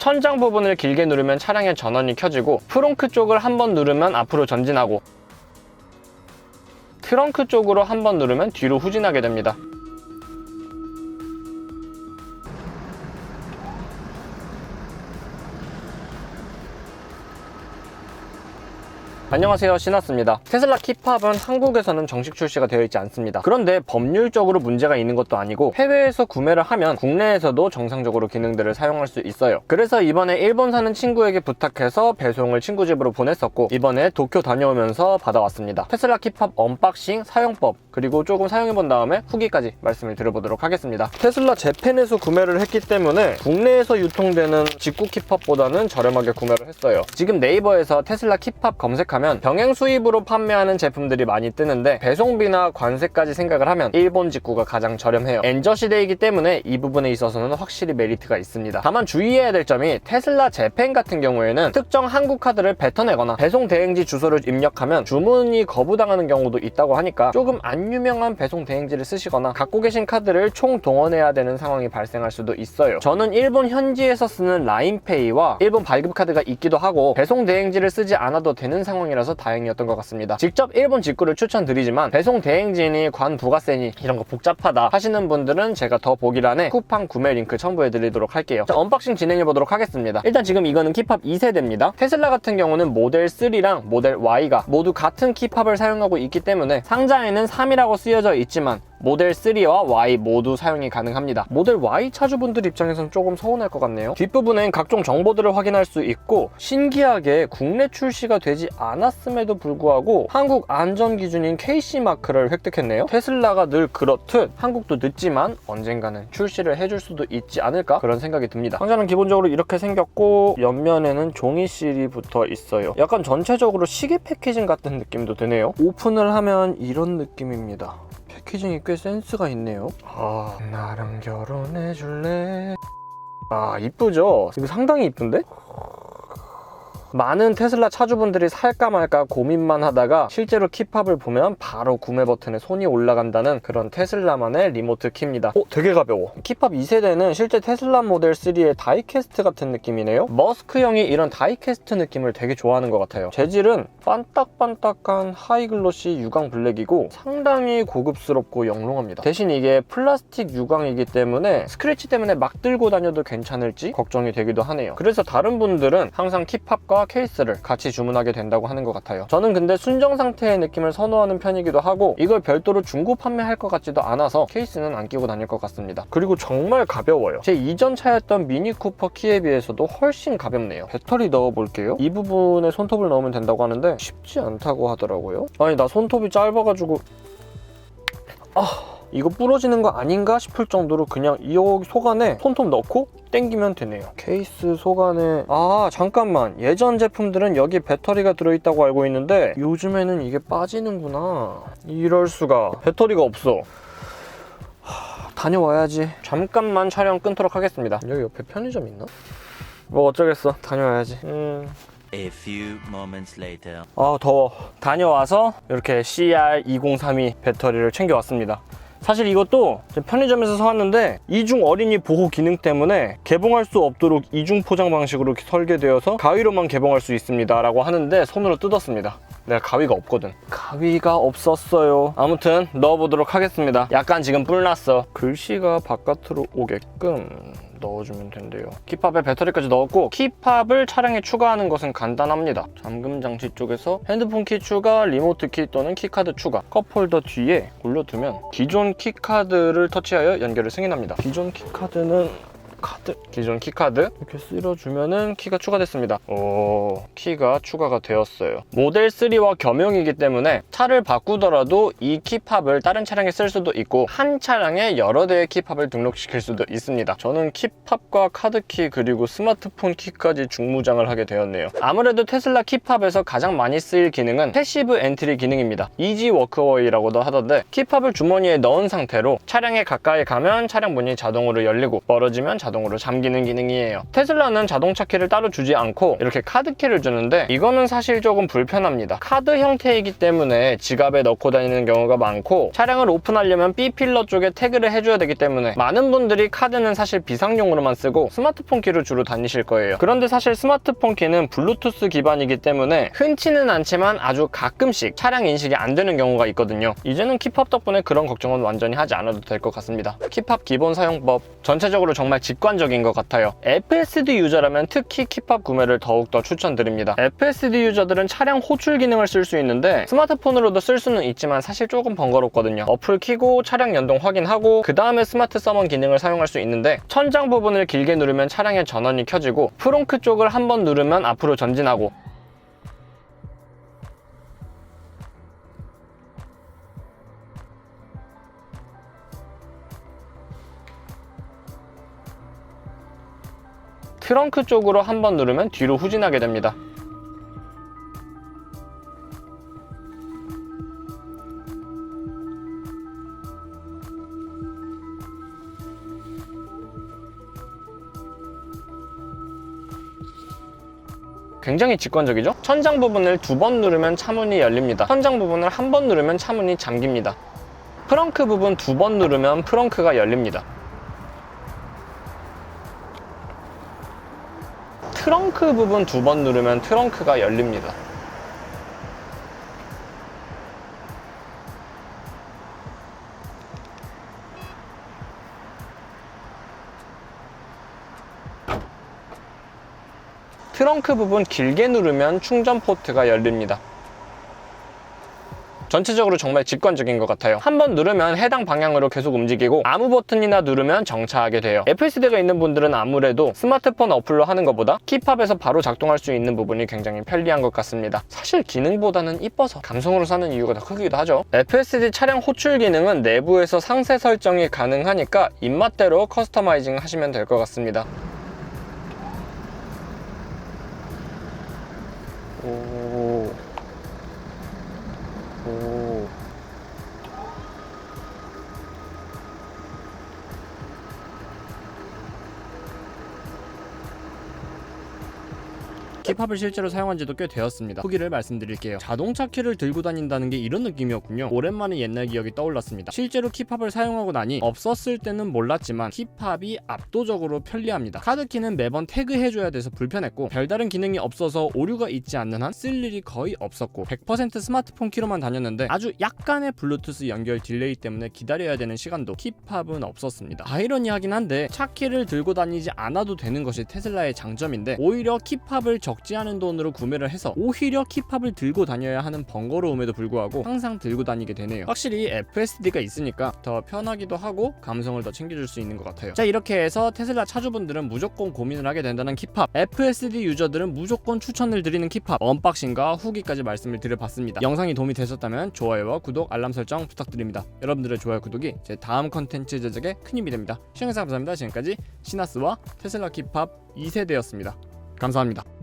천장 부분을 길게 누르면 차량의 전원이 켜지고, 프론크 쪽을 한번 누르면 앞으로 전진하고, 트렁크 쪽으로 한번 누르면 뒤로 후진하게 됩니다. 안녕하세요, 신하스입니다. 테슬라 키팝은 한국에서는 정식 출시가 되어 있지 않습니다. 그런데 법률적으로 문제가 있는 것도 아니고 해외에서 구매를 하면 국내에서도 정상적으로 기능들을 사용할 수 있어요. 그래서 이번에 일본 사는 친구에게 부탁해서 배송을 친구 집으로 보냈었고, 이번에 도쿄 다녀오면서 받아왔습니다. 테슬라 키팝 언박싱, 사용법, 그리고 조금 사용해본 다음에 후기까지 말씀을 드려보도록 하겠습니다. 테슬라 재팬에서 구매를 했기 때문에 국내에서 유통되는 직구 키팝보다는 저렴하게 구매를 했어요. 지금 네이버에서 테슬라 키팝 검색하면 병행 수입으로 판매하는 제품들이 많이 뜨는데, 배송비나 관세까지 생각을 하면 일본 직구가 가장 저렴해요. 엔저 시대이기 때문에 이 부분에 있어서는 확실히 메리트가 있습니다. 다만 주의해야 될 점이, 테슬라 재팬 같은 경우에는 특정 한국 카드를 뱉어내거나 배송 대행지 주소를 입력하면 주문이 거부당하는 경우도 있다고 하니까 조금 안 유명한 배송 대행지를 쓰시거나 갖고 계신 카드를 총동원해야 되는 상황이 발생할 수도 있어요. 저는 일본 현지에서 쓰는 라인페이와 일본 발급카드가 있기도 하고 배송 대행지를 쓰지 않아도 되는 상황이라서 다행이었던 것 같습니다. 직접 일본 직구를 추천드리지만 배송 대행지니 관부가세니 이런 거 복잡하다 하시는 분들은 제가 더 보기란에 쿠팡 구매 링크 첨부해드리도록 할게요. 자, 언박싱 진행해보도록 하겠습니다. 일단 지금 이거는 키팝 2세대입니다. 테슬라 같은 경우는 모델 3랑 모델 Y가 모두 같은 키팝을 사용하고 있기 때문에 상자에는 3이라고 쓰여져 있지만 모델 3와 Y 모두 사용이 가능합니다. 모델 Y 차주분들 입장에서는 조금 서운할 것 같네요. 뒷부분엔 각종 정보들을 확인할 수 있고, 신기하게 국내 출시가 되지 않았음에도 불구하고 한국 안전기준인 KC 마크를 획득했네요. 테슬라가 늘 그렇듯 한국도 늦지만 언젠가는 출시를 해줄 수도 있지 않을까, 그런 생각이 듭니다. 상자는 기본적으로 이렇게 생겼고, 옆면에는 종이실이 붙어 있어요. 약간 전체적으로 시계 패키징 같은 느낌도 드네요. 오픈을 하면 이런 느낌입니다. 패키징이 꽤 센스가 있네요. 나랑 결혼해줄래? 이쁘죠? 이거 상당히 이쁜데? 많은 테슬라 차주분들이 살까 말까 고민만 하다가 실제로 키팝을 보면 바로 구매 버튼에 손이 올라간다는 그런 테슬라만의 리모트 키입니다. 되게 가벼워. 키팝 2세대는 실제 테슬라 모델 3의 다이캐스트 같은 느낌이네요. 머스크 형이 이런 다이캐스트 느낌을 되게 좋아하는 것 같아요. 재질은 반딱반딱한 하이글로시 유광 블랙이고 상당히 고급스럽고 영롱합니다. 대신 이게 플라스틱 유광이기 때문에 스크래치 때문에 막 들고 다녀도 괜찮을지 걱정이 되기도 하네요. 그래서 다른 분들은 항상 키팝과 케이스를 같이 주문하게 된다고 하는 것 같아요. 저는 근데 순정 상태의 느낌을 선호하는 편이기도 하고, 이걸 별도로 중고 판매할 것 같지도 않아서 케이스는 안 끼고 다닐 것 같습니다. 그리고 정말 가벼워요. 제 이전 차였던 미니 쿠퍼 키에 비해서도 훨씬 가볍네요. 배터리 넣어볼게요. 이 부분에 손톱을 넣으면 된다고 하는데 쉽지 않다고 하더라고요. 아니, 나 손톱이 짧아가지고 이거 부러지는 거 아닌가 싶을 정도로 그냥 이 속 안에 손톱 넣고 당기면 되네요. 케이스 속 안에 잠깐만, 예전 제품들은 여기 배터리가 들어있다고 알고 있는데 요즘에는 이게 빠지는구나. 이럴 수가. 배터리가 없어. 다녀와야지. 잠깐만 촬영 끊도록 하겠습니다. 여기 옆에 편의점 있나? 뭐 어쩌겠어, 다녀와야지. A few moments later. 더워. 다녀와서 이렇게 CR2032 배터리를 챙겨왔습니다. 사실 이것도 편의점에서 사왔는데 이중 어린이 보호 기능 때문에 개봉할 수 없도록 이중 포장 방식으로 설계되어서 가위로만 개봉할 수 있습니다 라고 하는데 손으로 뜯었습니다. 내가 가위가 없거든. 가위가 없었어요. 아무튼 넣어보도록 하겠습니다. 약간 지금 뿔났어. 글씨가 바깥으로 오게끔 넣어주면 된대요. 키팝에 배터리까지 넣었고, 키팝을 차량에 추가하는 것은 간단합니다. 잠금 장치 쪽에서 핸드폰 키 추가, 리모트 키 또는 키카드 추가, 컵홀더 뒤에 올려두면 기존 키카드를 터치하여 연결을 승인합니다. 기존 키카드는 기존 키카드 이렇게 쓸어주면은 키가 추가됐습니다. 키가 추가가 되었어요. 모델 3와 겸용이기 때문에 차를 바꾸더라도 이 키팝을 다른 차량에 쓸 수도 있고, 한 차량에 여러 대의 키팝을 등록시킬 수도 있습니다. 저는 키팝과 카드키 그리고 스마트폰 키까지 중무장을 하게 되었네요. 아무래도 테슬라 키팝에서 가장 많이 쓰일 기능은 패시브 엔트리 기능입니다. 이지 워크어웨이라고도 하던데, 키팝을 주머니에 넣은 상태로 차량에 가까이 가면 차량 문이 자동으로 열리고, 멀어지면 자동으로 잠기는 기능이에요. 테슬라는 자동차 키를 따로 주지 않고 이렇게 카드 키를 주는데 이거는 사실 조금 불편합니다. 카드 형태이기 때문에 지갑에 넣고 다니는 경우가 많고 차량을 오픈하려면 B필러 쪽에 태그를 해줘야 되기 때문에 많은 분들이 카드는 사실 비상용으로만 쓰고 스마트폰 키로 주로 다니실 거예요. 그런데 사실 스마트폰 키는 블루투스 기반이기 때문에 흔치는 않지만 아주 가끔씩 차량 인식이 안 되는 경우가 있거든요. 이제는 키팝 덕분에 그런 걱정은 완전히 하지 않아도 될 것 같습니다. 키팝 기본 사용법 전체적으로 정말 직관적인 것 같아요. FSD 유저라면 특히 키팝 구매를 더욱더 추천드립니다. FSD 유저들은 차량 호출 기능을 쓸 수 있는데 스마트폰으로도 쓸 수는 있지만 사실 조금 번거롭거든요. 어플 키고 차량 연동 확인하고 그 다음에 스마트 서먼 기능을 사용할 수 있는데 천장 부분을 길게 누르면 차량의 전원이 켜지고 프론크 쪽을 한번 누르면 앞으로 전진하고 트렁크 쪽으로 한번 누르면 뒤로 후진하게 됩니다. 굉장히 직관적이죠? 천장 부분을 2번 누르면 차문이 열립니다. 천장 부분을 한 번 누르면 차문이 잠깁니다. 프렁크 부분 2번 누르면 프렁크가 열립니다. 트렁크 부분 2번 누르면 트렁크가 열립니다. 트렁크 부분 길게 누르면 충전 포트가 열립니다. 전체적으로 정말 직관적인 것 같아요. 한번 누르면 해당 방향으로 계속 움직이고 아무 버튼이나 누르면 정차하게 돼요. FSD가 있는 분들은 아무래도 스마트폰 어플로 하는 것보다 키팝에서 바로 작동할 수 있는 부분이 굉장히 편리한 것 같습니다. 사실 기능보다는 이뻐서 감성으로 사는 이유가 더 크기도 하죠. FSD 차량 호출 기능은 내부에서 상세 설정이 가능하니까 입맛대로 커스터마이징 하시면 될 것 같습니다. 키팝을 실제로 사용한 지도 꽤 되었습니다. 후기를 말씀드릴게요. 자동차 키를 들고 다닌다는 게 이런 느낌이었군요. 오랜만에 옛날 기억이 떠올랐습니다. 실제로 키팝을 사용하고 나니 없었을 때는 몰랐지만 키팝이 압도적으로 편리합니다. 카드키는 매번 태그해줘야 돼서 불편했고 별다른 기능이 없어서 오류가 있지 않는 한 쓸 일이 거의 없었고 100% 스마트폰 키로만 다녔는데 아주 약간의 블루투스 연결 딜레이 때문에 기다려야 되는 시간도 키팝은 없었습니다. 아이러니하긴 한데 차키를 들고 다니지 않아도 되는 것이 테슬라의 장점인데 오히려 키팝을 적지 않은 돈으로 구매를 해서 오히려 키팝을 들고 다녀야 하는 번거로움에도 불구하고 항상 들고 다니게 되네요. 확실히 FSD가 있으니까 더 편하기도 하고 감성을 더 챙겨줄 수 있는 것 같아요. 자, 이렇게 해서 테슬라 차주분들은 무조건 고민을 하게 된다는 키팝, FSD 유저들은 무조건 추천을 드리는 키팝 언박싱과 후기까지 말씀을 드려봤습니다. 영상이 도움이 되셨다면 좋아요와 구독, 알람 설정 부탁드립니다. 여러분들의 좋아요, 구독이 제 다음 컨텐츠 제작에 큰 힘이 됩니다. 시청해주셔서 감사합니다. 지금까지 시나스와 테슬라 키팝 2세대였습니다. 감사합니다.